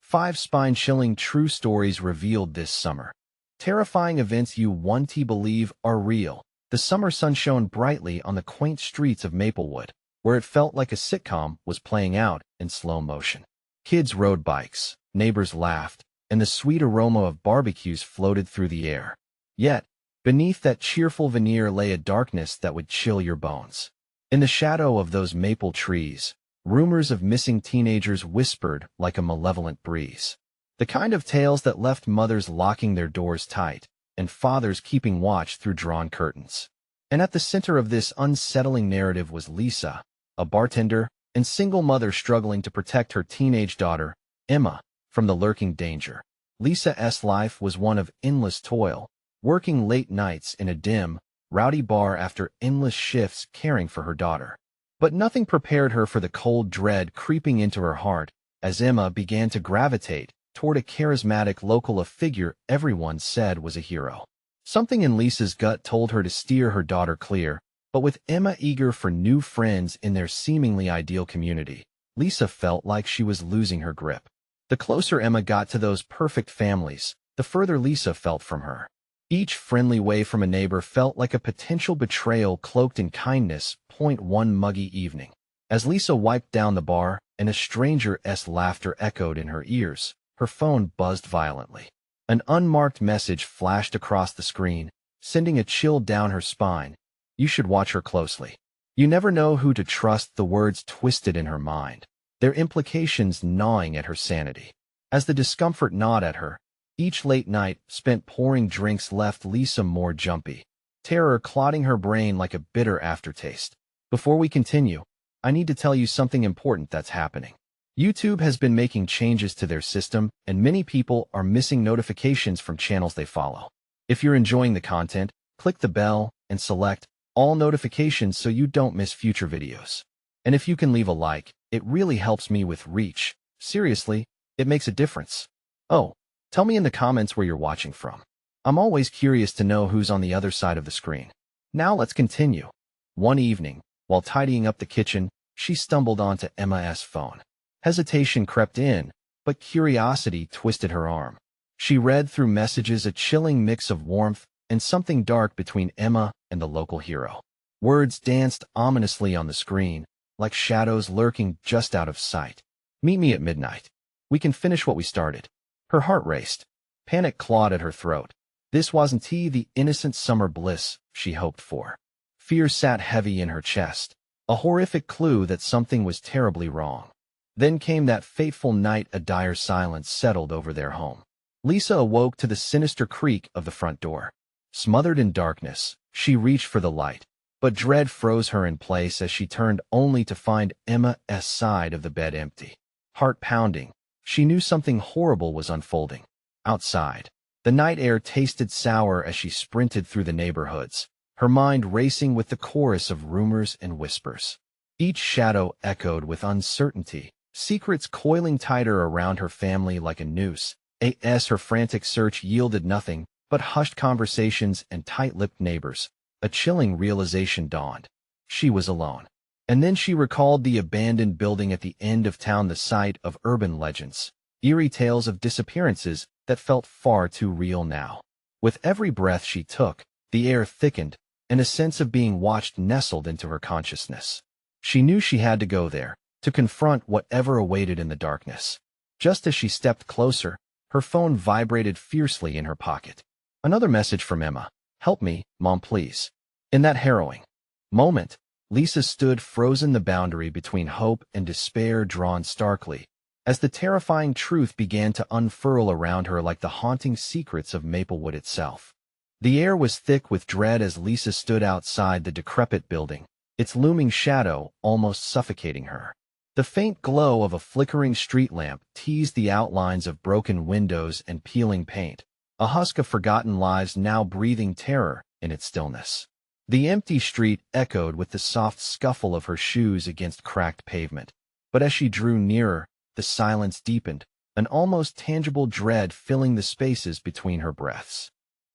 5 spine-chilling true stories revealed this summer. Terrifying events you want to believe are real. The summer sun shone brightly on the quaint streets of Maplewood, where it felt like a sitcom was playing out in slow motion. Kids rode bikes, neighbors laughed, and the sweet aroma of barbecues floated through the air. Yet, beneath that cheerful veneer lay a darkness that would chill your bones. In the shadow of those maple trees, rumors of missing teenagers whispered like a malevolent breeze. The kind of tales that left mothers locking their doors tight and fathers keeping watch through drawn curtains. And at the center of this unsettling narrative was Lisa, a bartender and single mother struggling to protect her teenage daughter, Emma, from the lurking danger. Lisa's life was one of endless toil, working late nights in a dim, rowdy bar after endless shifts caring for her daughter. But nothing prepared her for the cold dread creeping into her heart as Emma began to gravitate toward a charismatic local figure everyone said was a hero. Something in Lisa's gut told her to steer her daughter clear, but with Emma eager for new friends in their seemingly ideal community, Lisa felt like she was losing her grip. The closer Emma got to those perfect families, the further Lisa felt from her. Each friendly wave from a neighbor felt like a potential betrayal cloaked in kindness. One muggy evening, as Lisa wiped down the bar and a stranger's laughter echoed in her ears, her phone buzzed violently. An unmarked message flashed across the screen, sending a chill down her spine. "You should watch her closely. You never know who to trust." The words twisted in her mind, their implications gnawing at her sanity. As the discomfort gnawed at her, each late night spent pouring drinks left Lisa more jumpy, terror clotting her brain like a bitter aftertaste. Before we continue, I need to tell you something important that's happening. YouTube has been making changes to their system, and many people are missing notifications from channels they follow. If you're enjoying the content, click the bell and select all notifications so you don't miss future videos. And if you can leave a like, it really helps me with reach. Seriously, it makes a difference. Oh, tell me in the comments where you're watching from. I'm always curious to know who's on the other side of the screen. Now let's continue. One evening, while tidying up the kitchen, she stumbled onto Emma's phone. Hesitation crept in, but curiosity twisted her arm. She read through messages, a chilling mix of warmth and something dark between Emma and the local hero. Words danced ominously on the screen, like shadows lurking just out of sight. "Meet me at midnight. We can finish what we started." Her heart raced. Panic clawed at her throat. This wasn't the innocent summer bliss she hoped for. Fear sat heavy in her chest, a horrific clue that something was terribly wrong. Then came that fateful night. A dire silence settled over their home. Lisa awoke to the sinister creak of the front door. Smothered in darkness, she reached for the light, but dread froze her in place as she turned only to find Emma's side of the bed empty. Heart pounding, she knew something horrible was unfolding. Outside, the night air tasted sour as she sprinted through the neighborhoods, her mind racing with the chorus of rumors and whispers. Each shadow echoed with uncertainty, secrets coiling tighter around her family like a noose. As her frantic search yielded nothing but hushed conversations and tight-lipped neighbors, a chilling realization dawned. She was alone. And then she recalled the abandoned building at the end of town, the site of urban legends, eerie tales of disappearances that felt far too real now. With every breath she took, the air thickened, and a sense of being watched nestled into her consciousness. She knew she had to go there, to confront whatever awaited in the darkness. Just as she stepped closer, her phone vibrated fiercely in her pocket. Another message from Emma. "Help me, Mom, please." In that harrowing moment, Lisa stood frozen, the boundary between hope and despair drawn starkly, as the terrifying truth began to unfurl around her like the haunting secrets of Maplewood itself. The air was thick with dread as Lisa stood outside the decrepit building, its looming shadow almost suffocating her. The faint glow of a flickering street lamp teased the outlines of broken windows and peeling paint, a husk of forgotten lives now breathing terror in its stillness. The empty street echoed with the soft scuffle of her shoes against cracked pavement. But as she drew nearer, the silence deepened, an almost tangible dread filling the spaces between her breaths.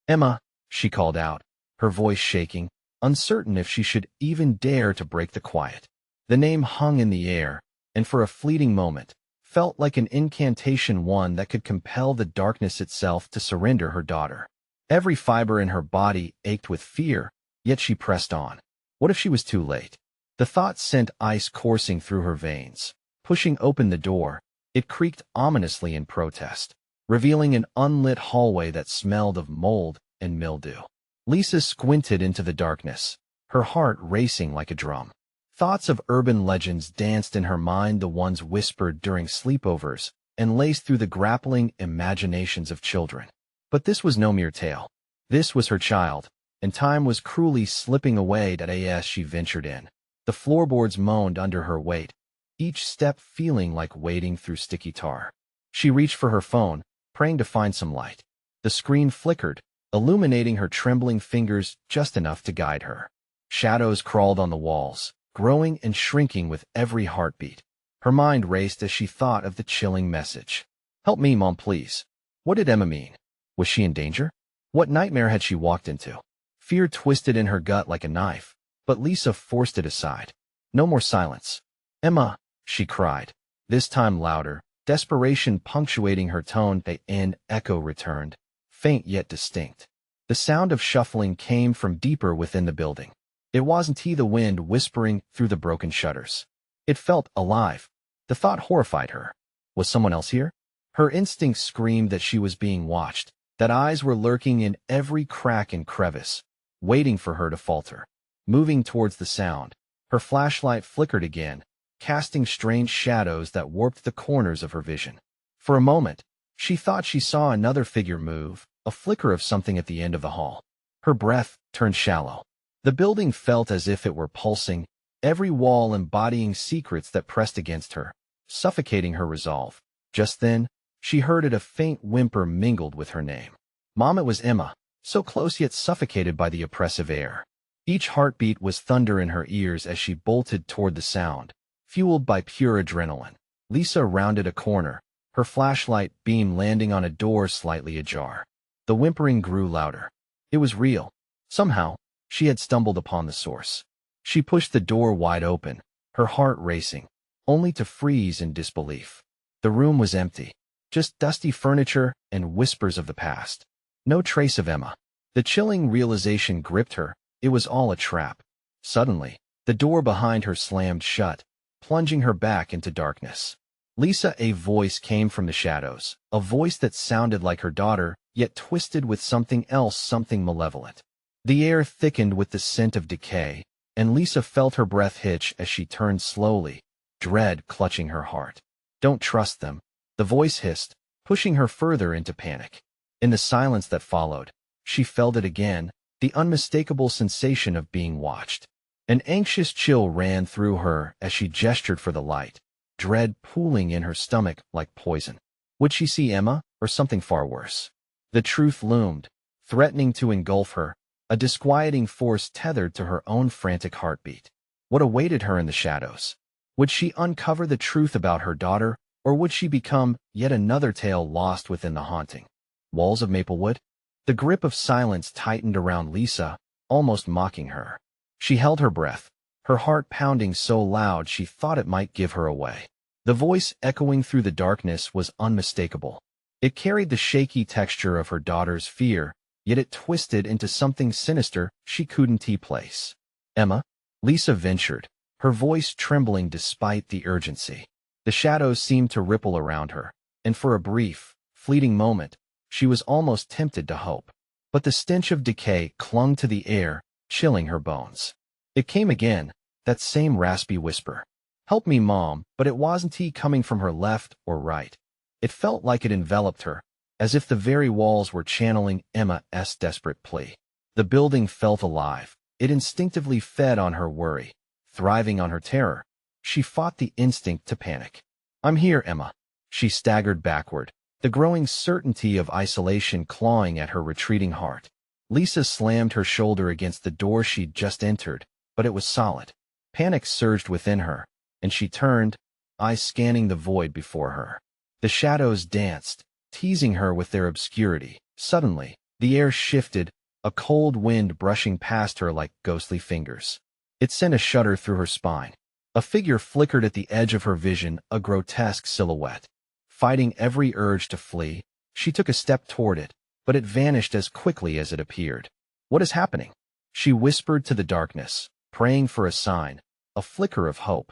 "Emma," she called out, her voice shaking, uncertain if she should even dare to break the quiet. The name hung in the air, and for a fleeting moment, felt like an incantation, one that could compel the darkness itself to surrender her daughter. Every fiber in her body ached with fear, yet she pressed on. What if she was too late? The thought sent ice coursing through her veins. Pushing open the door, it creaked ominously in protest, revealing an unlit hallway that smelled of mold and mildew. Lisa squinted into the darkness, her heart racing like a drum. Thoughts of urban legends danced in her mind, the ones whispered during sleepovers and laced through the grappling imaginations of children. But this was no mere tale. This was her child, and time was cruelly slipping away as she ventured in. The floorboards moaned under her weight, each step feeling like wading through sticky tar. She reached for her phone, praying to find some light. The screen flickered, illuminating her trembling fingers just enough to guide her. Shadows crawled on the walls, growing and shrinking with every heartbeat. Her mind raced as she thought of the chilling message. "Help me, Mom, please." What did Emma mean? Was she in danger? What nightmare had she walked into? Fear twisted in her gut like a knife, but Lisa forced it aside. No more silence. "Emma," she cried, this time louder, desperation punctuating her tone. An echo returned, faint yet distinct. The sound of shuffling came from deeper within the building. It wasn't the wind whispering through the broken shutters. It felt alive. The thought horrified her. Was someone else here? Her instincts screamed that she was being watched, that eyes were lurking in every crack and crevice, waiting for her to falter. Moving towards the sound, her flashlight flickered again, casting strange shadows that warped the corners of her vision. For a moment, she thought she saw another figure move, a flicker of something at the end of the hall. Her breath turned shallow. The building felt as if it were pulsing, every wall embodying secrets that pressed against her, suffocating her resolve. Just then, she heard it, a faint whimper mingled with her name. Mom, it was Emma, so close yet suffocated by the oppressive air. Each heartbeat was thunder in her ears as she bolted toward the sound, fueled by pure adrenaline. Lisa rounded a corner, her flashlight beam landing on a door slightly ajar. The whimpering grew louder. It was real. Somehow, she had stumbled upon the source. She pushed the door wide open, her heart racing, only to freeze in disbelief. The room was empty, just dusty furniture and whispers of the past. No trace of Emma. The chilling realization gripped her. It was all a trap. Suddenly, the door behind her slammed shut, plunging her back into darkness. Lisa, a voice came from the shadows, a voice that sounded like her daughter, yet twisted with something else, something malevolent. The air thickened with the scent of decay, and Lisa felt her breath hitch as she turned slowly, dread clutching her heart. "Don't trust them," the voice hissed, pushing her further into panic. In the silence that followed, she felt it again, the unmistakable sensation of being watched. An anxious chill ran through her as she gestured for the light, dread pooling in her stomach like poison. Would she see Emma, or something far worse? The truth loomed, threatening to engulf her, a disquieting force tethered to her own frantic heartbeat. What awaited her in the shadows? Would she uncover the truth about her daughter, or would she become yet another tale lost within the haunting walls of Maplewood? The grip of silence tightened around Lisa, almost mocking her. She held her breath, her heart pounding so loud she thought it might give her away. The voice echoing through the darkness was unmistakable. It carried the shaky texture of her daughter's fear, yet it twisted into something sinister she couldn't place. "Emma?" Lisa ventured, her voice trembling despite the urgency. The shadows seemed to ripple around her, and for a brief, fleeting moment, she was almost tempted to hope. But the stench of decay clung to the air, chilling her bones. It came again, that same raspy whisper. "Help me, Mom," but it wasn't coming from her left or right. It felt like it enveloped her, as if the very walls were channeling Emma's desperate plea. The building felt alive. It instinctively fed on her worry, thriving on her terror. She fought the instinct to panic. "I'm here, Emma." She staggered backward, the growing certainty of isolation clawing at her retreating heart. Lisa slammed her shoulder against the door she'd just entered, but it was solid. Panic surged within her, and she turned, eyes scanning the void before her. The shadows danced, teasing her with their obscurity. Suddenly, the air shifted, a cold wind brushing past her like ghostly fingers. It sent a shudder through her spine. A figure flickered at the edge of her vision, a grotesque silhouette. Fighting every urge to flee, she took a step toward it, but it vanished as quickly as it appeared. What is happening? She whispered to the darkness, praying for a sign, a flicker of hope.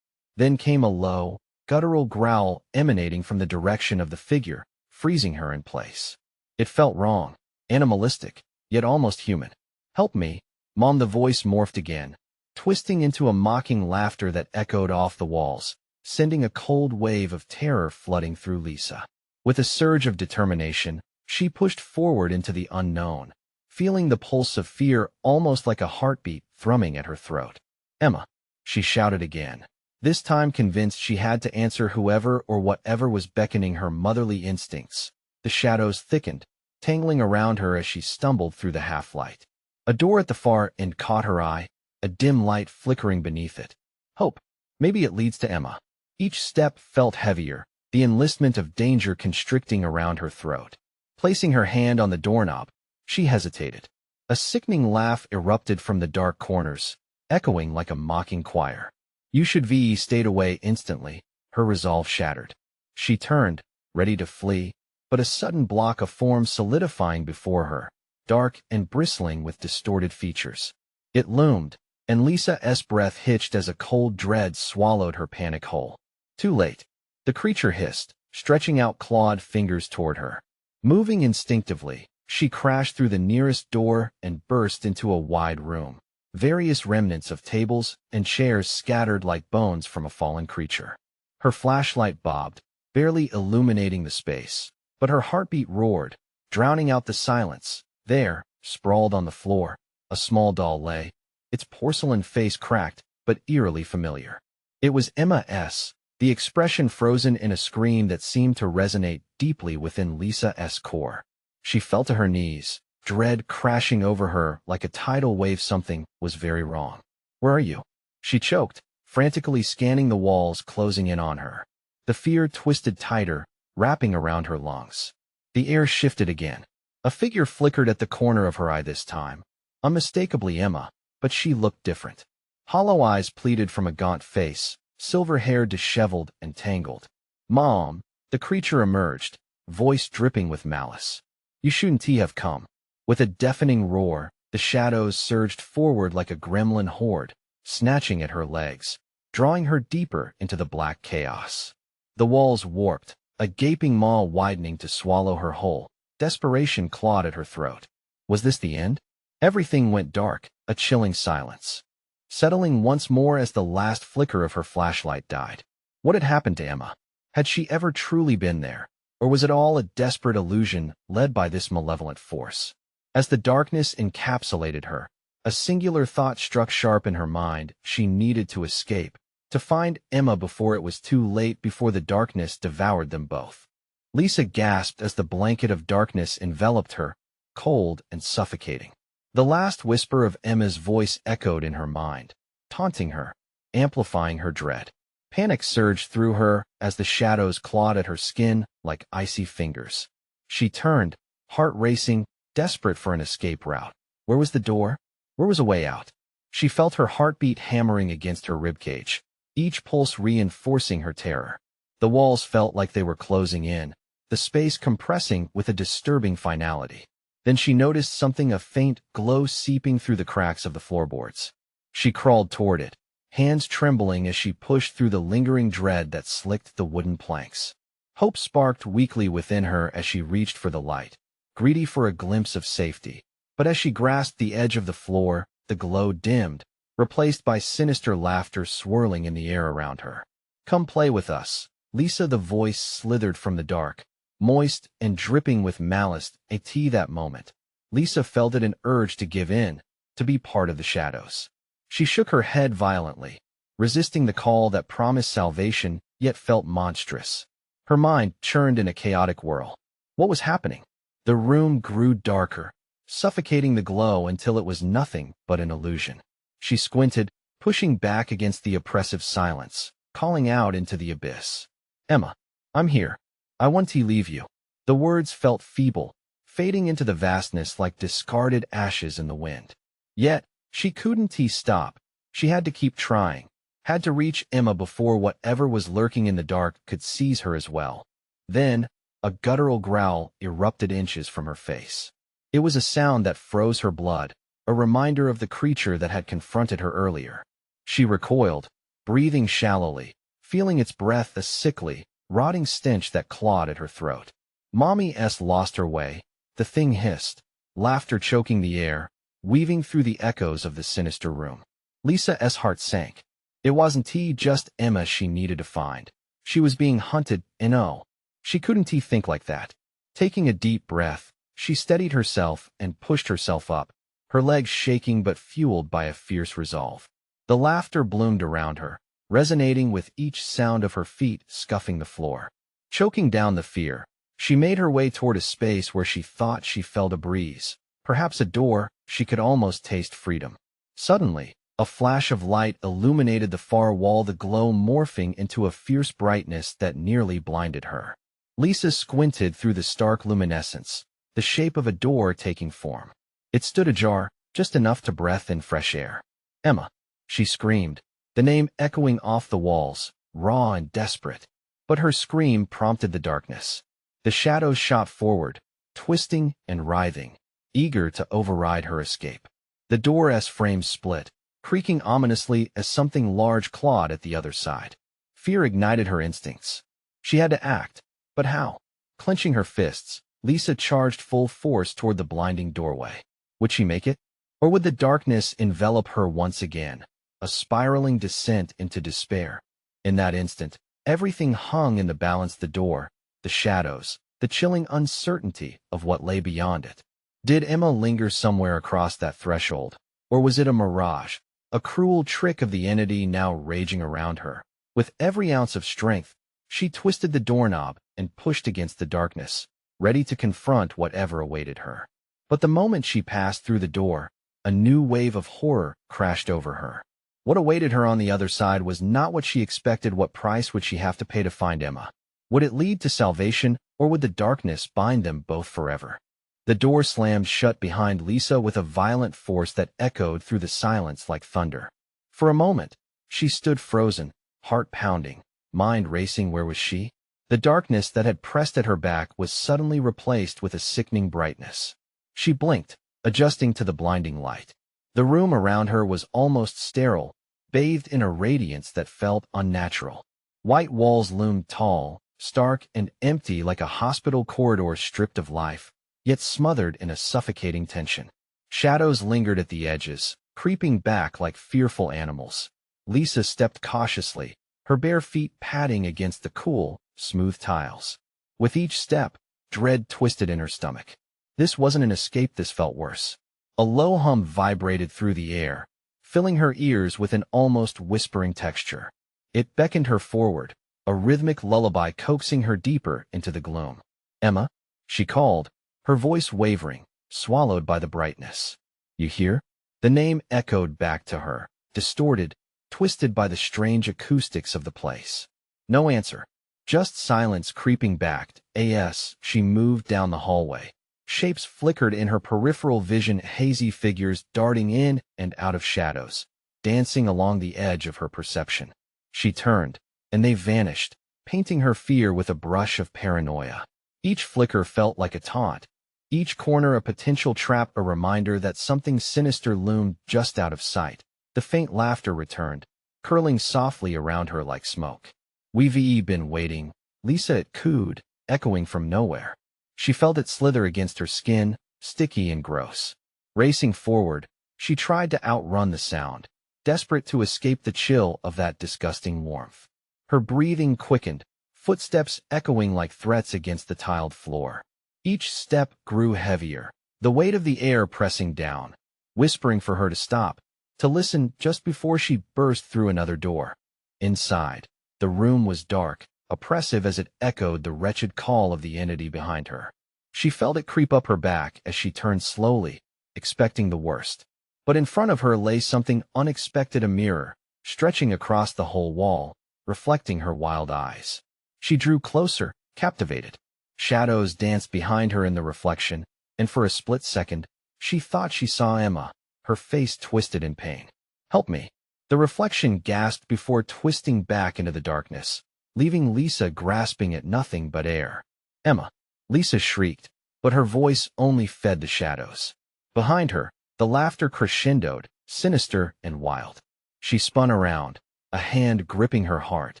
Then came a low, guttural growl emanating from the direction of the figure, freezing her in place. It felt wrong, animalistic, yet almost human. "Help me, Mom," the voice morphed again, twisting into a mocking laughter that echoed off the walls, sending a cold wave of terror flooding through Lisa. With a surge of determination, she pushed forward into the unknown, feeling the pulse of fear almost like a heartbeat thrumming at her throat. "Emma," she shouted again, this time convinced she had to answer whoever or whatever was beckoning her motherly instincts. The shadows thickened, tangling around her as she stumbled through the half-light. A door at the far end caught her eye, a dim light flickering beneath it. Hope. Maybe it leads to Emma. Each step felt heavier, the enlistment of danger constricting around her throat. Placing her hand on the doorknob, she hesitated. A sickening laugh erupted from the dark corners, echoing like a mocking choir. You should have stayed away instantly, her resolve shattered. She turned, ready to flee, but a sudden block of form solidifying before her, dark and bristling with distorted features. It loomed, and Lisa's breath hitched as a cold dread swallowed her panic whole. Too late. The creature hissed, stretching out clawed fingers toward her. Moving instinctively, she crashed through the nearest door and burst into a wide room. Various remnants of tables and chairs scattered like bones from a fallen creature. Her flashlight bobbed, barely illuminating the space, but her heartbeat roared, drowning out the silence. There, sprawled on the floor, a small doll lay, its porcelain face cracked, but eerily familiar. It was Emma S., the expression frozen in a scream that seemed to resonate deeply within Lisa's core. She fell to her knees, dread crashing over her like a tidal wave. Something was very wrong. "Where are you?" she choked, frantically scanning the walls closing in on her. The fear twisted tighter, wrapping around her lungs. The air shifted again. A figure flickered at the corner of her eye this time. Unmistakably Emma, but she looked different. Hollow eyes pleaded from a gaunt face, silver hair disheveled and tangled. "Mom," the creature emerged, voice dripping with malice. "You shouldn't have come." With a deafening roar, the shadows surged forward like a gremlin horde, snatching at her legs, drawing her deeper into the black chaos. The walls warped, a gaping maw widening to swallow her whole. Desperation clawed at her throat. Was this the end? Everything went dark, a chilling silence, settling once more as the last flicker of her flashlight died. What had happened to Emma? Had she ever truly been there? Or was it all a desperate illusion led by this malevolent force? As the darkness encapsulated her, a singular thought struck sharp in her mind. She needed to escape, to find Emma before it was too late, before the darkness devoured them both. Lisa gasped as the blanket of darkness enveloped her, cold and suffocating. The last whisper of Emma's voice echoed in her mind, taunting her, amplifying her dread. Panic surged through her as the shadows clawed at her skin like icy fingers. She turned, heart racing, desperate for an escape route. Where was the door? Where was a way out? She felt her heartbeat hammering against her ribcage, each pulse reinforcing her terror. The walls felt like they were closing in, the space compressing with a disturbing finality. Then she noticed something, a faint glow seeping through the cracks of the floorboards. She crawled toward it, hands trembling as she pushed through the lingering dread that slicked the wooden planks. Hope sparked weakly within her as she reached for the light, greedy for a glimpse of safety. But as she grasped the edge of the floor, the glow dimmed, replaced by sinister laughter swirling in the air around her. "Come play with us." Lisa, the voice slithered from the dark, moist and dripping with malice. That moment, Lisa felt it, an urge to give in, to be part of the shadows. She shook her head violently, resisting the call that promised salvation yet felt monstrous. Her mind churned in a chaotic whirl. What was happening? The room grew darker, suffocating the glow until it was nothing but an illusion. She squinted, pushing back against the oppressive silence, calling out into the abyss. "Emma, I'm here. I want to leave you." The words felt feeble, fading into the vastness like discarded ashes in the wind. Yet, she couldn't stop. She had to keep trying, Had to reach Emma before whatever was lurking in the dark could seize her as well. Then, a guttural growl erupted inches from her face. It was a sound that froze her blood, a reminder of the creature that had confronted her earlier. She recoiled, breathing shallowly, feeling its breath a sickly, rotting stench that clawed at her throat. Mommy S lost her way, the thing hissed, laughter choking the air, weaving through the echoes of the sinister room. Lisa's heart sank. It wasn't just Emma she needed to find. She was being hunted, and oh, she couldn't think like that. Taking a deep breath, she steadied herself and pushed herself up, her legs shaking but fueled by a fierce resolve. The laughter bloomed around her, resonating with each sound of her feet scuffing the floor. Choking down the fear, she made her way toward a space where she thought she felt a breeze, perhaps a door. She could almost taste freedom. Suddenly, a flash of light illuminated the far wall, the glow morphing into a fierce brightness that nearly blinded her. Lisa squinted through the stark luminescence, the shape of a door taking form. It stood ajar, just enough to breathe in fresh air. Emma, she screamed, the name echoing off the walls, raw and desperate. But her scream prompted the darkness. The shadows shot forward, twisting and writhing, eager to override her escape. The door's frame split, creaking ominously as something large clawed at the other side. Fear ignited her instincts. She had to act, but how? Clenching her fists, Lisa charged full force toward the blinding doorway. Would she make it? Or would the darkness envelop her once again, a spiraling descent into despair? In that instant, everything hung in the balance: the door, the shadows, the chilling uncertainty of what lay beyond it. Did Emma linger somewhere across that threshold? Or was it a mirage, a cruel trick of the entity now raging around her? With every ounce of strength, she twisted the doorknob and pushed against the darkness, ready to confront whatever awaited her. But the moment she passed through the door, a new wave of horror crashed over her. What awaited her on the other side was not what she expected. What price would she have to pay to find Emma? Would it lead to salvation, or would the darkness bind them both forever? The door slammed shut behind Lisa with a violent force that echoed through the silence like thunder. For a moment, she stood frozen, heart pounding, mind racing. Where was she? The darkness that had pressed at her back was suddenly replaced with a sickening brightness. She blinked, adjusting to the blinding light. The room around her was almost sterile, bathed in a radiance that felt unnatural. White walls loomed tall, stark and empty, like a hospital corridor stripped of life, yet smothered in a suffocating tension. Shadows lingered at the edges, creeping back like fearful animals. Lisa stepped cautiously, her bare feet padding against the cool, smooth tiles. With each step, dread twisted in her stomach. This wasn't an escape, this felt worse. A low hum vibrated through the air, filling her ears with an almost whispering texture. It beckoned her forward, a rhythmic lullaby coaxing her deeper into the gloom. Emma, she called, her voice wavering, swallowed by the brightness. You hear? The name echoed back to her, distorted, twisted by the strange acoustics of the place. No answer, just silence creeping back. As she moved down the hallway, shapes flickered in her peripheral vision, hazy figures darting in and out of shadows, dancing along the edge of her perception. She turned, and they vanished, painting her fear with a brush of paranoia. Each flicker felt like a taunt, each corner a potential trap, a reminder that something sinister loomed just out of sight. The faint laughter returned, curling softly around her like smoke. We've been waiting, Lisa it cooed, echoing from nowhere. She felt it slither against her skin, sticky and gross. Racing forward, she tried to outrun the sound, desperate to escape the chill of that disgusting warmth. Her breathing quickened, footsteps echoing like threats against the tiled floor. Each step grew heavier, the weight of the air pressing down, whispering for her to stop, to listen just before she burst through another door. Inside, the room was dark, oppressive as it echoed the wretched call of the entity behind her. She felt it creep up her back as she turned slowly, expecting the worst. But in front of her lay something unexpected, a mirror, stretching across the whole wall, reflecting her wild eyes. She drew closer, captivated. Shadows danced behind her in the reflection, and for a split second, she thought she saw Emma, her face twisted in pain. Help me. The reflection gasped before twisting back into the darkness, leaving Lisa grasping at nothing but air. "Emma!" Lisa shrieked, but her voice only fed the shadows. Behind her, the laughter crescendoed, sinister and wild. She spun around, a hand gripping her heart.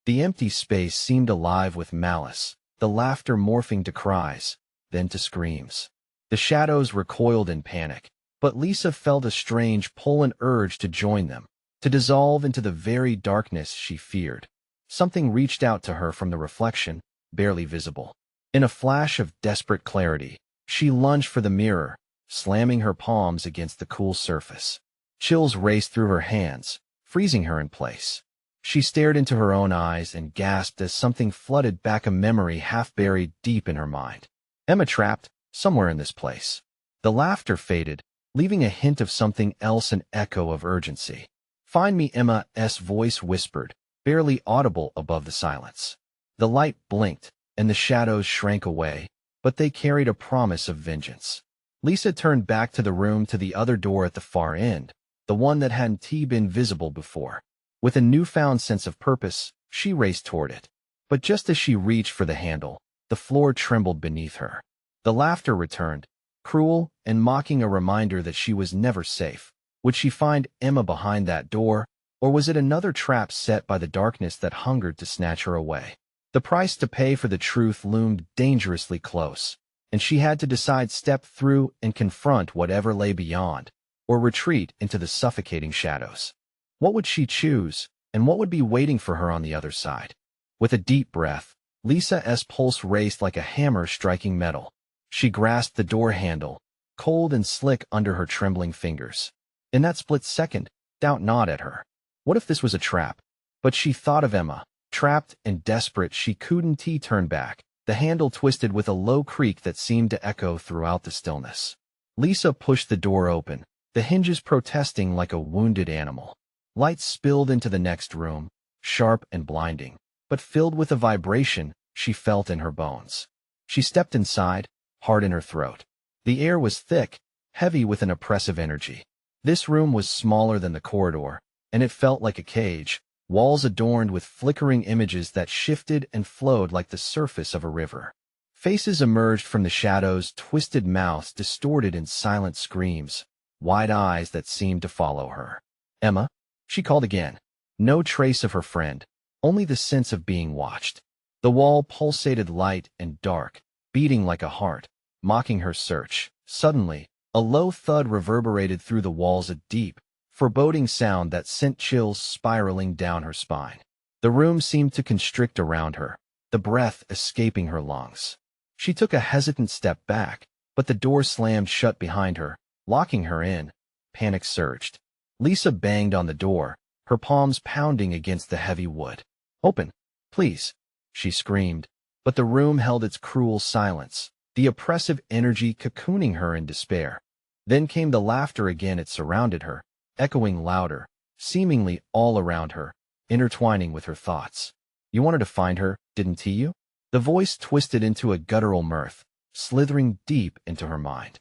The empty space seemed alive with malice, the laughter morphing to cries, then to screams. The shadows recoiled in panic, but Lisa felt a strange pull and urge to join them, to dissolve into the very darkness she feared. Something reached out to her from the reflection, barely visible. In a flash of desperate clarity, she lunged for the mirror, slamming her palms against the cool surface. Chills raced through her hands, freezing her in place. She stared into her own eyes and gasped as something flooded back, a memory half buried deep in her mind. Emma trapped, somewhere in this place. The laughter faded, leaving a hint of something else, an echo of urgency. "Find me," Emma's voice whispered, barely audible above the silence. The light blinked, and the shadows shrank away, but they carried a promise of vengeance. Lisa turned back to the room, to the other door at the far end, the one that hadn't been visible before. With a newfound sense of purpose, she raced toward it. But just as she reached for the handle, the floor trembled beneath her. The laughter returned, cruel and mocking, a reminder that she was never safe. Would she find Emma behind that door, or was it another trap set by the darkness that hungered to snatch her away? The price to pay for the truth loomed dangerously close, and she had to decide: step through and confront whatever lay beyond, or retreat into the suffocating shadows. What would she choose, and what would be waiting for her on the other side? With a deep breath, Lisa's pulse raced like a hammer striking metal. She grasped the door handle, cold and slick under her trembling fingers. In that split second, doubt gnawed at her. What if this was a trap? But she thought of Emma. Trapped and desperate, she couldn't turn back. The handle twisted with a low creak that seemed to echo throughout the stillness. Lisa pushed the door open, the hinges protesting like a wounded animal. Light spilled into the next room, sharp and blinding, but filled with a vibration she felt in her bones. She stepped inside, heart in her throat. The air was thick, heavy with an oppressive energy. This room was smaller than the corridor, and it felt like a cage, walls adorned with flickering images that shifted and flowed like the surface of a river. Faces emerged from the shadows, twisted mouths distorted in silent screams, wide eyes that seemed to follow her. "Emma?" she called again. No trace of her friend, only the sense of being watched. The wall pulsated light and dark, beating like a heart, mocking her search. Suddenly, a low thud reverberated through the walls, a deep, foreboding sound that sent chills spiraling down her spine. The room seemed to constrict around her, the breath escaping her lungs. She took a hesitant step back, but the door slammed shut behind her, locking her in. Panic surged. Lisa banged on the door, her palms pounding against the heavy wood. "Open, please," she screamed, but the room held its cruel silence, the oppressive energy cocooning her in despair. Then came the laughter again. It surrounded her, echoing louder, seemingly all around her, intertwining with her thoughts. "You wanted to find her, didn't you?" The voice twisted into a guttural mirth, slithering deep into her mind.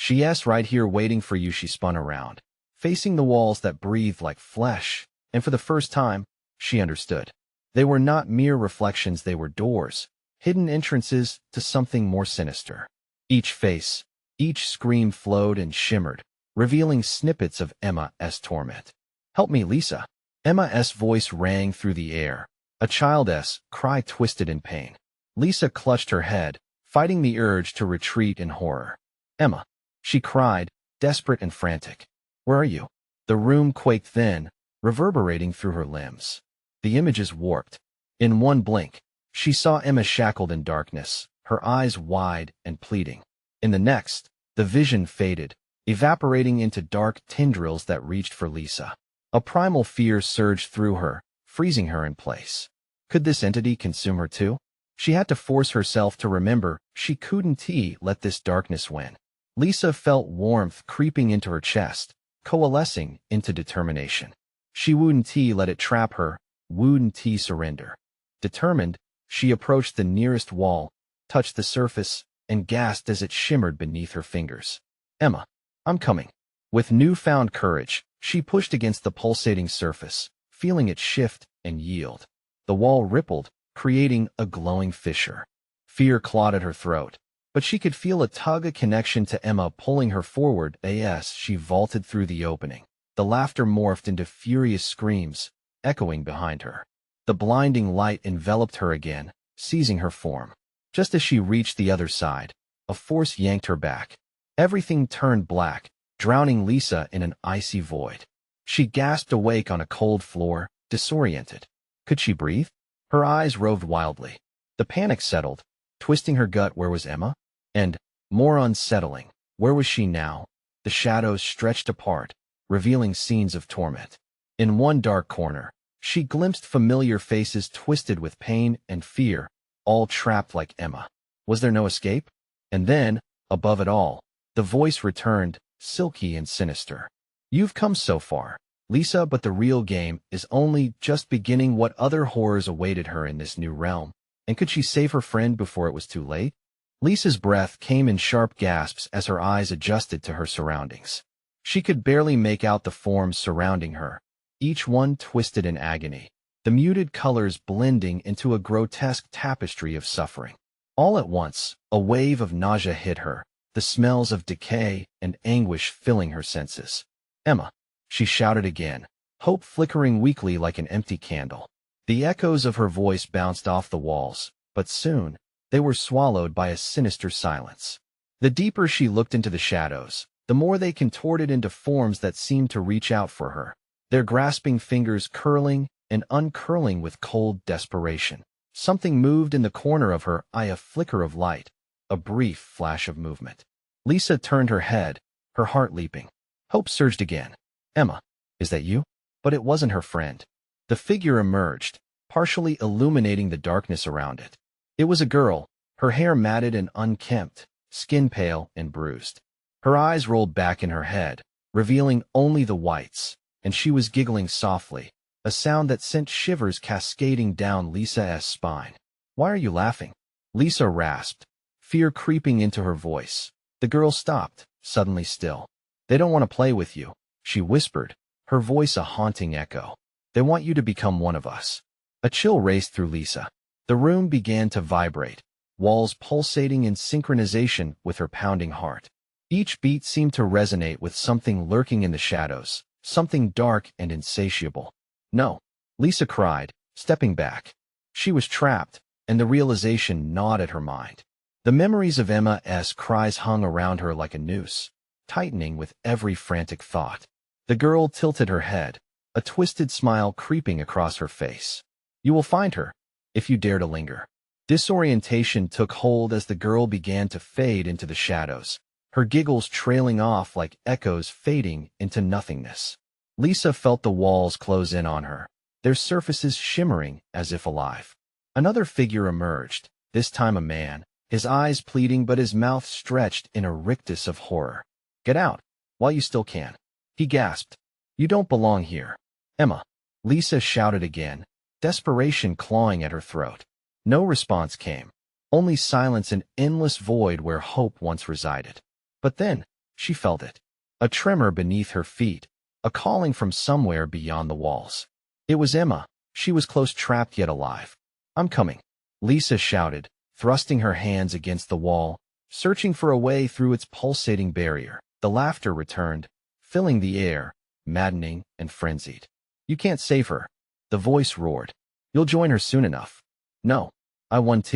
"Yes, right here waiting for you." She spun around, facing the walls that breathed like flesh, and for the first time, she understood. They were not mere reflections, they were doors, hidden entrances to something more sinister. Each face, each scream flowed and shimmered, revealing snippets of Emma's torment. "Help me, Lisa." Emma's voice rang through the air, a child's cry twisted in pain. Lisa clutched her head, fighting the urge to retreat in horror. "Emma," she cried, desperate and frantic. "Where are you?" The room quaked then, reverberating through her limbs. The images warped. In one blink, she saw Emma shackled in darkness, her eyes wide and pleading. In the next, the vision faded, evaporating into dark tendrils that reached for Lisa. A primal fear surged through her, freezing her in place. Could this entity consume her too? She had to force herself to remember she couldn't let this darkness win. Lisa felt warmth creeping into her chest, coalescing into determination. She wouldn't let it trap her, wouldn't surrender. Determined, she approached the nearest wall, touched the surface, and gasped as it shimmered beneath her fingers. "Emma, I'm coming." With newfound courage, She pushed against the pulsating surface, feeling it shift and yield. The wall rippled, creating a glowing fissure. Fear clawed at her throat, but she could feel a tug of connection to Emma pulling her forward as she vaulted through the opening. The laughter morphed into furious screams, echoing behind her. The blinding light enveloped her again, seizing her form. Just as she reached the other side, a force yanked her back. Everything turned black, drowning Lisa in an icy void. She gasped awake on a cold floor, disoriented. Could she breathe? Her eyes roved wildly. The panic settled, twisting her gut. Where was Emma? And, more unsettling, where was she now? The shadows stretched apart, revealing scenes of torment. In one dark corner, she glimpsed familiar faces twisted with pain and fear, all trapped like Emma. Was there no escape? And then, above it all, the voice returned, silky and sinister. You've come so far, Lisa, but the real game is only just beginning. What other horrors awaited her in this new realm? And could she save her friend before it was too late? Lisa's breath came in sharp gasps as her eyes adjusted to her surroundings. She could barely make out the forms surrounding her, each one twisted in agony, the muted colors blending into a grotesque tapestry of suffering. All at once, a wave of nausea hit her, the smells of decay and anguish filling her senses. Emma, she shouted again, hope flickering weakly like an empty candle. The echoes of her voice bounced off the walls, but soon, they were swallowed by a sinister silence. The deeper she looked into the shadows, the more they contorted into forms that seemed to reach out for her, their grasping fingers curling and uncurling with cold desperation. Something moved in the corner of her eye, a flicker of light, a brief flash of movement. Lisa turned her head, her heart leaping. Hope surged again. Emma, is that you? But it wasn't her friend. The figure emerged, partially illuminating the darkness around it. It was a girl, her hair matted and unkempt, skin pale and bruised. Her eyes rolled back in her head, revealing only the whites, and she was giggling softly, a sound that sent shivers cascading down Lisa's spine. Why are you laughing? Lisa rasped, fear creeping into her voice. The girl stopped, suddenly still. They don't want to play with you, she whispered, her voice a haunting echo. They want you to become one of us. A chill raced through Lisa. The room began to vibrate, walls pulsating in synchronization with her pounding heart. Each beat seemed to resonate with something lurking in the shadows, something dark and insatiable. No, Lisa cried, stepping back. She was trapped, and the realization gnawed at her mind. The memories of Emma's cries hung around her like a noose, tightening with every frantic thought. The girl tilted her head, a twisted smile creeping across her face. You will find her, if you dare to linger. Disorientation took hold as the girl began to fade into the shadows, her giggles trailing off like echoes fading into nothingness. Lisa felt the walls close in on her, their surfaces shimmering as if alive. Another figure emerged, this time a man, his eyes pleading but his mouth stretched in a rictus of horror. Get out, while you still can. He gasped. You don't belong here. Emma. Lisa shouted again, desperation clawing at her throat. No response came, only silence and endless void where hope once resided. But then, she felt it. A tremor beneath her feet, a calling from somewhere beyond the walls. It was Emma. She was close, trapped yet alive. I'm coming, Lisa shouted, thrusting her hands against the wall, searching for a way through its pulsating barrier. The laughter returned, filling the air, maddening and frenzied. You can't save her, the voice roared. You'll join her soon enough. No, I won't.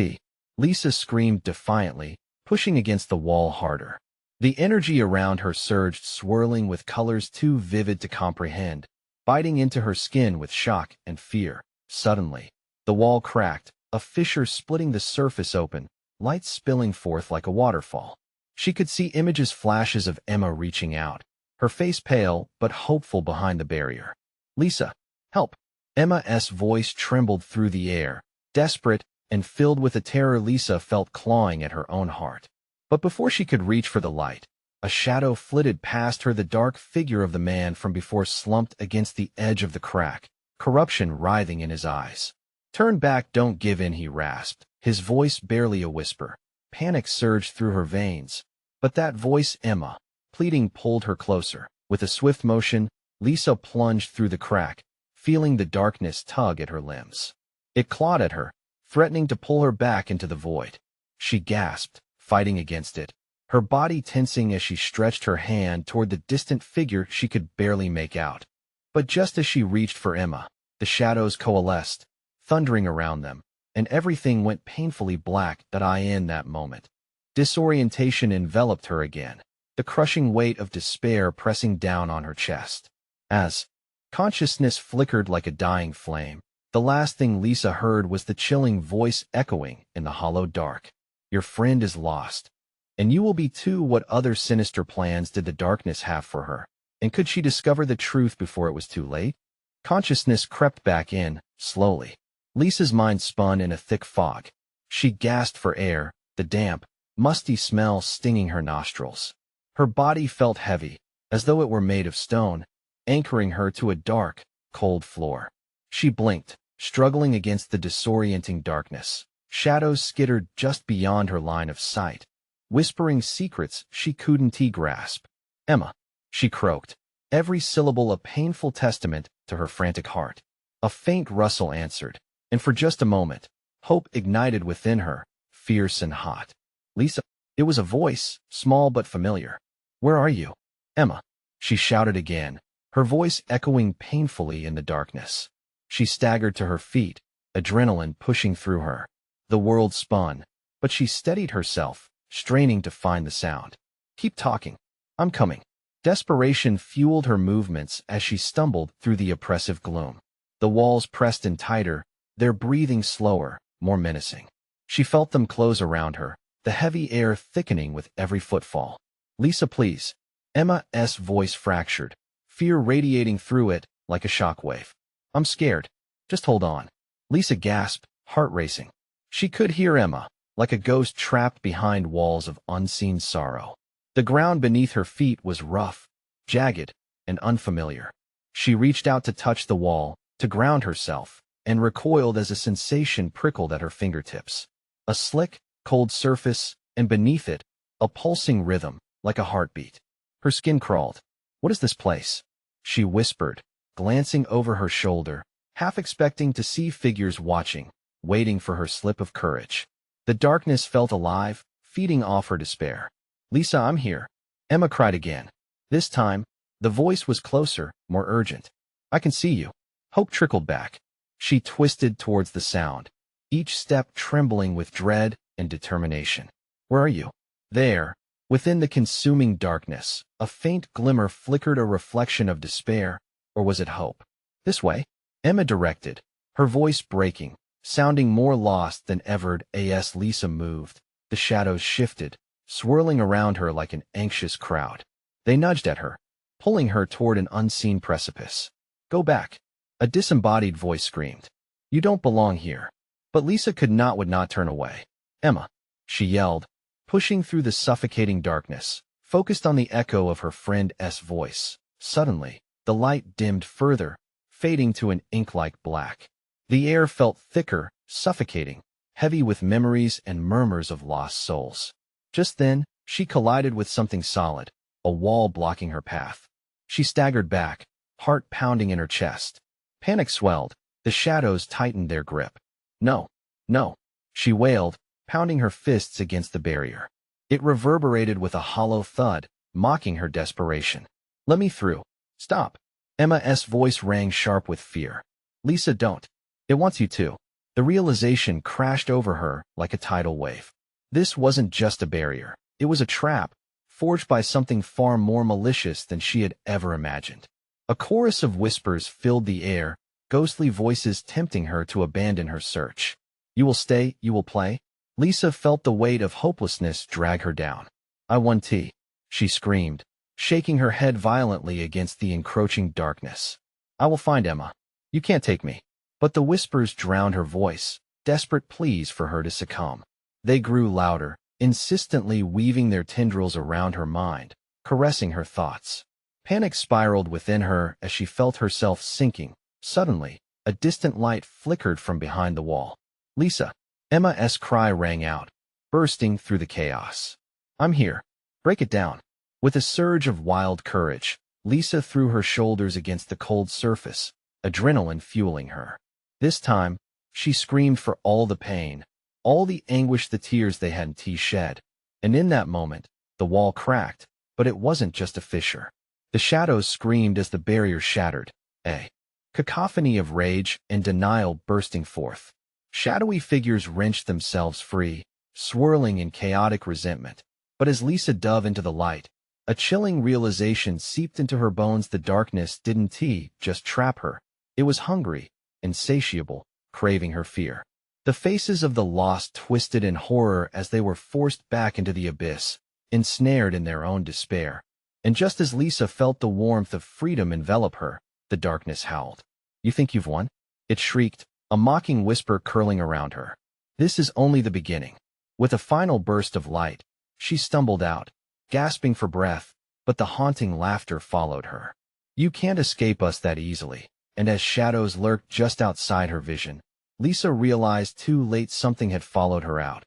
Lisa screamed defiantly, pushing against the wall harder. The energy around her surged, swirling with colors too vivid to comprehend, biting into her skin with shock and fear. Suddenly, the wall cracked, a fissure splitting the surface open, light spilling forth like a waterfall. She could see images, flashes of Emma reaching out, her face pale but hopeful behind the barrier. Lisa, help! Emma's voice trembled through the air, desperate and filled with a terror Lisa felt clawing at her own heart. But before she could reach for the light, a shadow flitted past her. The dark figure of the man from before slumped against the edge of the crack, corruption writhing in his eyes. Turn back, don't give in, he rasped, his voice barely a whisper. Panic surged through her veins. But that voice, Emma, pleading, pulled her closer. With a swift motion, Lisa plunged through the crack, feeling the darkness tug at her limbs. It clawed at her, threatening to pull her back into the void. She gasped, fighting against it, her body tensing as she stretched her hand toward the distant figure she could barely make out. But just as she reached for Emma, the shadows coalesced, thundering around them, and everything went painfully black in that moment. Disorientation enveloped her again, the crushing weight of despair pressing down on her chest. As consciousness flickered like a dying flame, the last thing Lisa heard was the chilling voice echoing in the hollow dark. Your friend is lost. And you will be too. What other sinister plans did the darkness have for her? And could she discover the truth before it was too late? Consciousness crept back in, slowly. Lisa's mind spun in a thick fog. She gasped for air, the damp, musty smell stinging her nostrils. Her body felt heavy, as though it were made of stone, anchoring her to a dark, cold floor. She blinked, struggling against the disorienting darkness. Shadows skittered just beyond her line of sight, whispering secrets she couldn't grasp. Emma, she croaked, every syllable a painful testament to her frantic heart. A faint rustle answered, and for just a moment, hope ignited within her, fierce and hot. Lisa, it was a voice, small but familiar. Where are you? Emma, she shouted again, her voice echoing painfully in the darkness. She staggered to her feet, adrenaline pushing through her. The world spun, but she steadied herself, straining to find the sound. Keep talking. I'm coming. Desperation fueled her movements as she stumbled through the oppressive gloom. The walls pressed in tighter, their breathing slower, more menacing. She felt them close around her, the heavy air thickening with every footfall. Lisa, please. Emma's voice fractured, fear radiating through it like a shockwave. I'm scared. Just hold on. Lisa gasped, heart racing. She could hear Emma, like a ghost trapped behind walls of unseen sorrow. The ground beneath her feet was rough, jagged, and unfamiliar. She reached out to touch the wall, to ground herself, and recoiled as a sensation prickled at her fingertips. A slick, cold surface, and beneath it, a pulsing rhythm, like a heartbeat. Her skin crawled. What is this place? She whispered, glancing over her shoulder, half expecting to see figures watching, waiting for her slip of courage. The darkness felt alive, feeding off her despair. Lisa, I'm here. Emma cried again. This time, the voice was closer, more urgent. I can see you. Hope trickled back. She twisted towards the sound, each step trembling with dread and determination. Where are you? There, within the consuming darkness, a faint glimmer flickered, a reflection of despair, or was it hope? This way, Emma directed, her voice breaking, sounding more lost than ever. As Lisa moved, the shadows shifted, swirling around her like an anxious crowd. They nudged at her, pulling her toward an unseen precipice. Go back, a disembodied voice screamed. You don't belong here. But Lisa would not turn away. Emma, she yelled, pushing through the suffocating darkness, focused on the echo of her friend's voice. Suddenly, the light dimmed further, fading to an ink-like black. The air felt thicker, suffocating, heavy with memories and murmurs of lost souls. Just then, she collided with something solid, a wall blocking her path. She staggered back, heart pounding in her chest. Panic swelled, the shadows tightened their grip. No, no, she wailed, pounding her fists against the barrier. It reverberated with a hollow thud, mocking her desperation. Let me through. Stop. Emma's voice rang sharp with fear. Lisa, don't. It wants you to. The realization crashed over her like a tidal wave. This wasn't just a barrier. It was a trap, forged by something far more malicious than she had ever imagined. A chorus of whispers filled the air, ghostly voices tempting her to abandon her search. You will stay, you will play? Lisa felt the weight of hopelessness drag her down. I want tea, she screamed, shaking her head violently against the encroaching darkness. I will find Emma. You can't take me. But the whispers drowned her voice, desperate pleas for her to succumb. They grew louder, insistently weaving their tendrils around her mind, caressing her thoughts. Panic spiraled within her as she felt herself sinking. Suddenly, a distant light flickered from behind the wall. Lisa! Emma's cry rang out, bursting through the chaos. I'm here. Break it down. With a surge of wild courage, Lisa threw her shoulders against the cold surface, adrenaline fueling her. This time, she screamed for all the pain, all the anguish the tears they hadn't shed. And in that moment, the wall cracked, but it wasn't just a fissure. The shadows screamed as the barrier shattered, a cacophony of rage and denial bursting forth. Shadowy figures wrenched themselves free, swirling in chaotic resentment. But as Lisa dove into the light, a chilling realization seeped into her bones. The darkness didn't just trap her. It was hungry, insatiable, craving her fear. The faces of the lost twisted in horror as they were forced back into the abyss, ensnared in their own despair. And just as Lisa felt the warmth of freedom envelop her, the darkness howled. "You think you've won?" It shrieked, a mocking whisper curling around her. This is only the beginning. With a final burst of light, she stumbled out, gasping for breath, but the haunting laughter followed her. "You can't escape us that easily." And as shadows lurked just outside her vision, Lisa realized too late something had followed her out.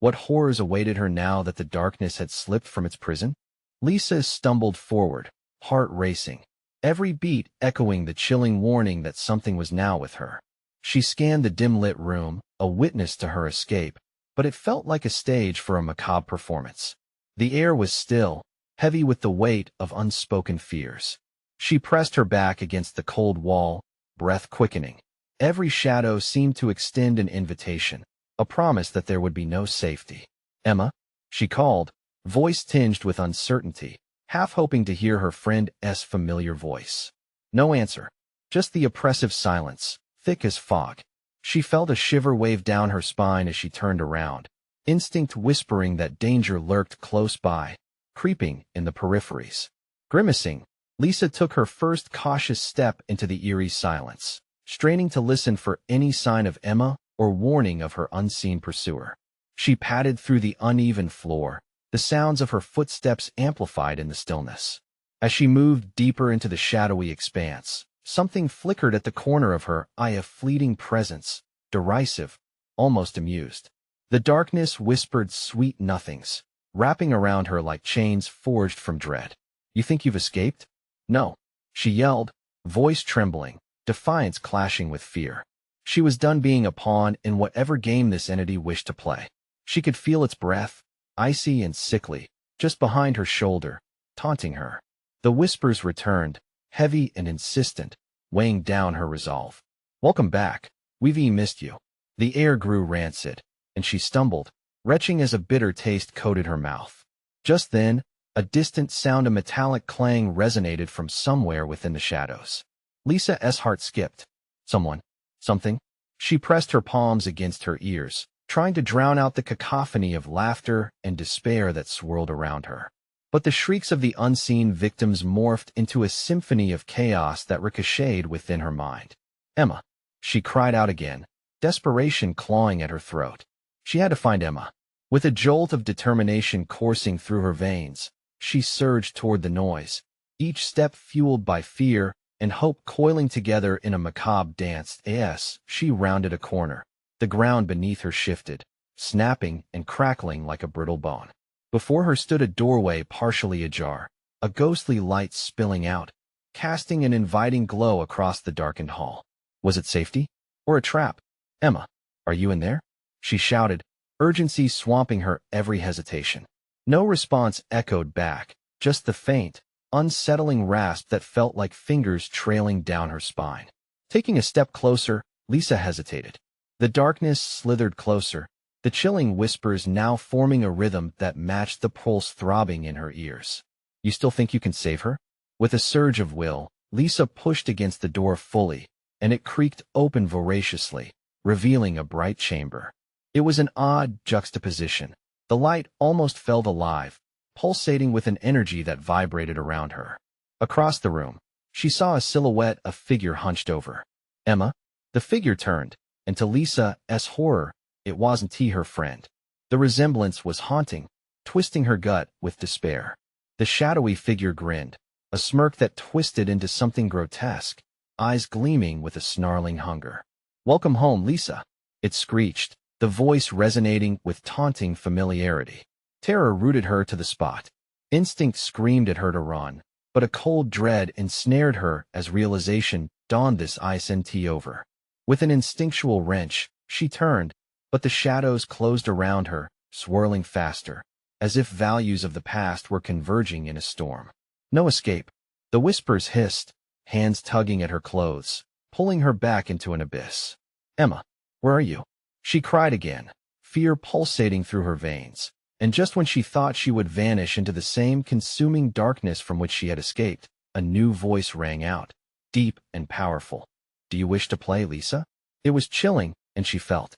What horrors awaited her now that the darkness had slipped from its prison? Lisa stumbled forward, heart racing, every beat echoing the chilling warning that something was now with her. She scanned the dim-lit room, a witness to her escape, but it felt like a stage for a macabre performance. The air was still, heavy with the weight of unspoken fears. She pressed her back against the cold wall, breath quickening. Every shadow seemed to extend an invitation, a promise that there would be no safety. "Emma?" she called, voice tinged with uncertainty, half hoping to hear her friend's familiar voice. No answer, just the oppressive silence, thick as fog. She felt a shiver wave down her spine as she turned around, instinct whispering that danger lurked close by, creeping in the peripheries. Grimacing, Lisa took her first cautious step into the eerie silence, straining to listen for any sign of Emma or warning of her unseen pursuer. She padded through the uneven floor, the sounds of her footsteps amplified in the stillness. As she moved deeper into the shadowy expanse, something flickered at the corner of her eye, a fleeting presence, derisive, almost amused. The darkness whispered sweet nothings, wrapping around her like chains forged from dread. "You think you've escaped?" "No," she yelled, voice trembling, defiance clashing with fear. She was done being a pawn in whatever game this entity wished to play. She could feel its breath, icy and sickly, just behind her shoulder, taunting her. The whispers returned, heavy and insistent, weighing down her resolve. "Welcome back. We've missed you." The air grew rancid, and she stumbled, retching as a bitter taste coated her mouth. Just then, a distant sound, a metallic clang, resonated from somewhere within the shadows. Lisa's heart skipped. Someone. Something. She pressed her palms against her ears, trying to drown out the cacophony of laughter and despair that swirled around her. But the shrieks of the unseen victims morphed into a symphony of chaos that ricocheted within her mind. "Emma!" she cried out again, desperation clawing at her throat. She had to find Emma. With a jolt of determination coursing through her veins, she surged toward the noise, each step fueled by fear and hope coiling together in a macabre dance. As she rounded a corner, the ground beneath her shifted, snapping and crackling like a brittle bone. Before her stood a doorway partially ajar, a ghostly light spilling out, casting an inviting glow across the darkened hall. Was it safety? Or a trap? "Emma, are you in there?" she shouted, urgency swamping her every hesitation. No response echoed back, just the faint, unsettling rasp that felt like fingers trailing down her spine. Taking a step closer, Lisa hesitated. The darkness slithered closer, the chilling whispers now forming a rhythm that matched the pulse throbbing in her ears. "You still think you can save her?" With a surge of will, Lisa pushed against the door fully, and it creaked open voraciously, revealing a bright chamber. It was an odd juxtaposition. The light almost felt alive, pulsating with an energy that vibrated around her. Across the room, she saw a silhouette, a figure hunched over. "Emma?" The figure turned, and to Lisa's horror, it wasn't her friend. The resemblance was haunting, twisting her gut with despair. The shadowy figure grinned, a smirk that twisted into something grotesque, eyes gleaming with a snarling hunger. "Welcome home, Lisa," it screeched, the voice resonating with taunting familiarity. Terror rooted her to the spot. Instinct screamed at her to run, but a cold dread ensnared her as realization dawned this isn't over. With an instinctual wrench, she turned, but the shadows closed around her, swirling faster, as if values of the past were converging in a storm. No escape. The whispers hissed, hands tugging at her clothes, pulling her back into an abyss. "Emma, where are you?" She cried again, fear pulsating through her veins. And just when she thought she would vanish into the same consuming darkness from which she had escaped, a new voice rang out, deep and powerful. "Do you wish to play, Lisa?" It was chilling, and she felt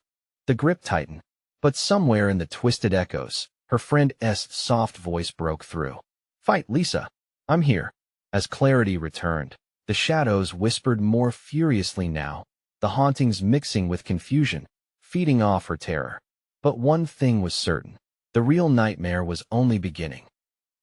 the grip tighten. But somewhere in the twisted echoes, her friend S.'s soft voice broke through. "Fight, Lisa. I'm here." As clarity returned, the shadows whispered more furiously now, the hauntings mixing with confusion, feeding off her terror. But one thing was certain. The real nightmare was only beginning.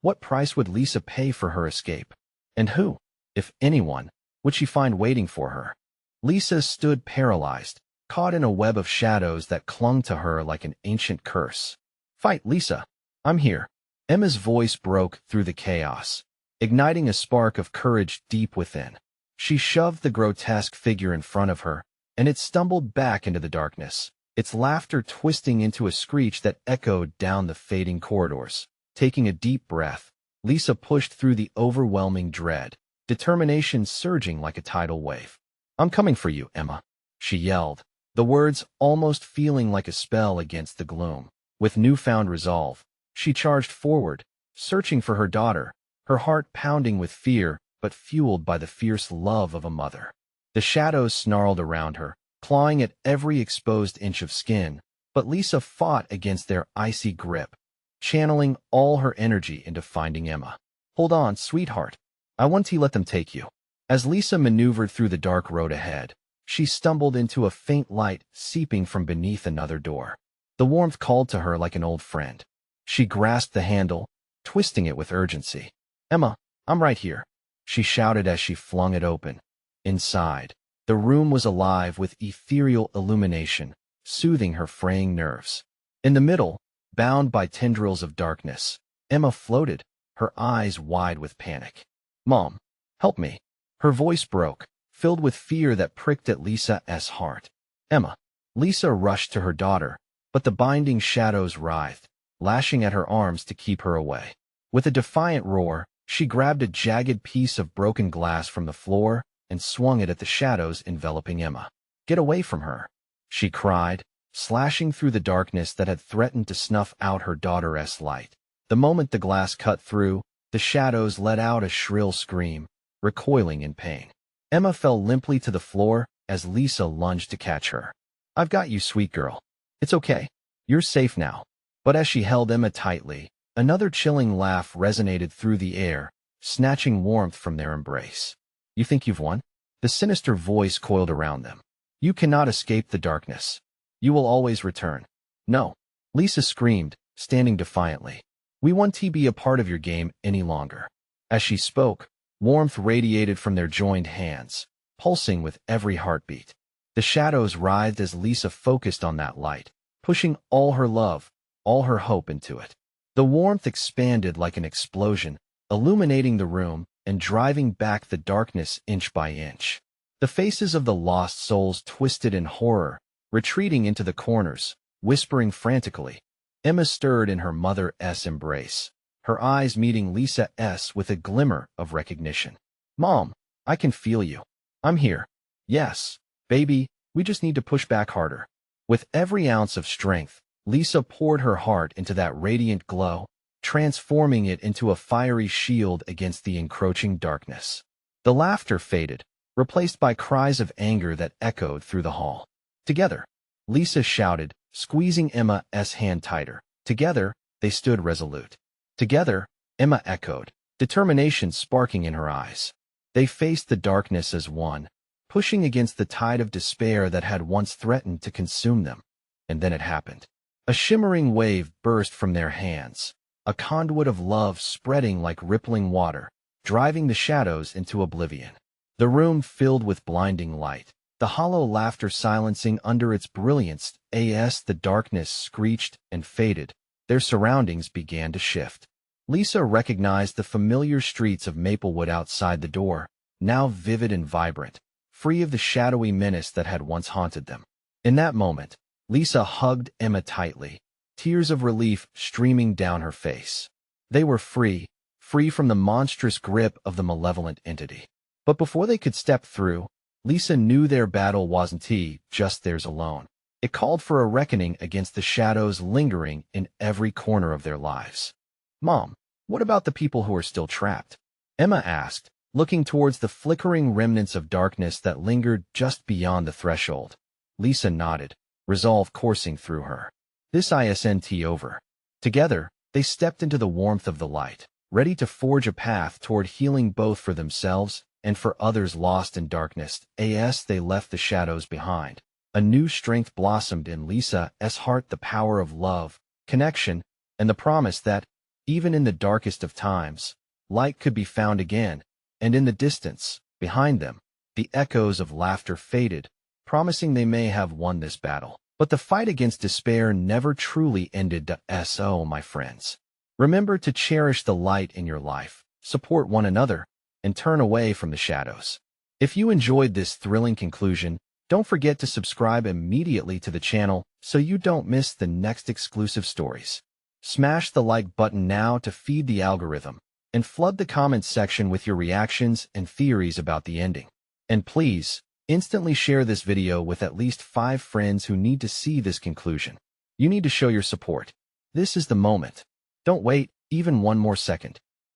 What price would Lisa pay for her escape? And who, if anyone, would she find waiting for her? Lisa stood paralyzed, caught in a web of shadows that clung to her like an ancient curse. "Fight, Lisa. I'm here." Emma's voice broke through the chaos, igniting a spark of courage deep within. She shoved the grotesque figure in front of her, and it stumbled back into the darkness, its laughter twisting into a screech that echoed down the fading corridors. Taking a deep breath, Lisa pushed through the overwhelming dread, determination surging like a tidal wave. "I'm coming for you, Emma," she yelled, the words almost feeling like a spell against the gloom. With newfound resolve, she charged forward, searching for her daughter, her heart pounding with fear but fueled by the fierce love of a mother. The shadows snarled around her, clawing at every exposed inch of skin, but Lisa fought against their icy grip, channeling all her energy into finding Emma. "Hold on, sweetheart. I won't let them take you." As Lisa maneuvered through the dark road ahead, she stumbled into a faint light seeping from beneath another door. The warmth called to her like an old friend. She grasped the handle, twisting it with urgency. "Emma, I'm right here," she shouted as she flung it open. Inside, the room was alive with ethereal illumination, soothing her fraying nerves. In the middle, bound by tendrils of darkness, Emma floated, her eyes wide with panic. "Mom, help me." Her voice broke, filled with fear that pricked at Lisa's heart. "Emma." Lisa rushed to her daughter, but the binding shadows writhed, lashing at her arms to keep her away. With a defiant roar, she grabbed a jagged piece of broken glass from the floor and swung it at the shadows enveloping Emma. "Get away from her," she cried, slashing through the darkness that had threatened to snuff out her daughter's light. The moment the glass cut through, the shadows let out a shrill scream, recoiling in pain. Emma fell limply to the floor as Lisa lunged to catch her. "I've got you, sweet girl. It's okay. You're safe now." But as she held Emma tightly, another chilling laugh resonated through the air, snatching warmth from their embrace. "You think you've won?" The sinister voice coiled around them. "You cannot escape the darkness. You will always return." "No," Lisa screamed, standing defiantly. "We won't be a part of your game any longer." As she spoke, warmth radiated from their joined hands, pulsing with every heartbeat. The shadows writhed as Lisa focused on that light, pushing all her love, all her hope into it. The warmth expanded like an explosion, illuminating the room and driving back the darkness inch by inch. The faces of the lost souls twisted in horror, retreating into the corners, whispering frantically. Emma stirred in her mother's embrace, her eyes meeting Lisa's with a glimmer of recognition. "Mom, I can feel you. I'm here." "Yes, baby, we just need to push back harder." With every ounce of strength, Lisa poured her heart into that radiant glow, transforming it into a fiery shield against the encroaching darkness. The laughter faded, replaced by cries of anger that echoed through the hall. "Together," Lisa shouted, squeezing Emma's hand tighter. Together, they stood resolute. "Together," Emma echoed, determination sparking in her eyes. They faced the darkness as one, pushing against the tide of despair that had once threatened to consume them. And then it happened. A shimmering wave burst from their hands, a conduit of love spreading like rippling water, driving the shadows into oblivion. The room filled with blinding light, the hollow laughter silencing under its brilliance as the darkness screeched and faded. Their surroundings began to shift. Lisa recognized the familiar streets of Maplewood outside the door, now vivid and vibrant, free of the shadowy menace that had once haunted them. In that moment, Lisa hugged Emma tightly, tears of relief streaming down her face. They were free from the monstrous grip of the malevolent entity. But before they could step through, Lisa knew their battle wasn't just theirs alone. It called for a reckoning against the shadows lingering in every corner of their lives. "Mom, what about the people who are still trapped?" Emma asked, looking towards the flickering remnants of darkness that lingered just beyond the threshold. Lisa nodded, resolve coursing through her. This isn't over. Together, they stepped into the warmth of the light, ready to forge a path toward healing both for themselves and for others lost in darkness. As they left the shadows behind, a new strength blossomed in Lisa's heart, the power of love, connection, and the promise that, even in the darkest of times, light could be found again. And in the distance, behind them, the echoes of laughter faded, promising they may have won this battle. But the fight against despair never truly ended. So, my friends, remember to cherish the light in your life, support one another, and turn away from the shadows. If you enjoyed this thrilling conclusion, don't forget to subscribe immediately to the channel so you don't miss the next exclusive stories. Smash the like button now to feed the algorithm, and flood the comments section with your reactions and theories about the ending. And please, instantly share this video with at least 5 friends who need to see this conclusion. You need to show your support. This is the moment. Don't wait even one more second.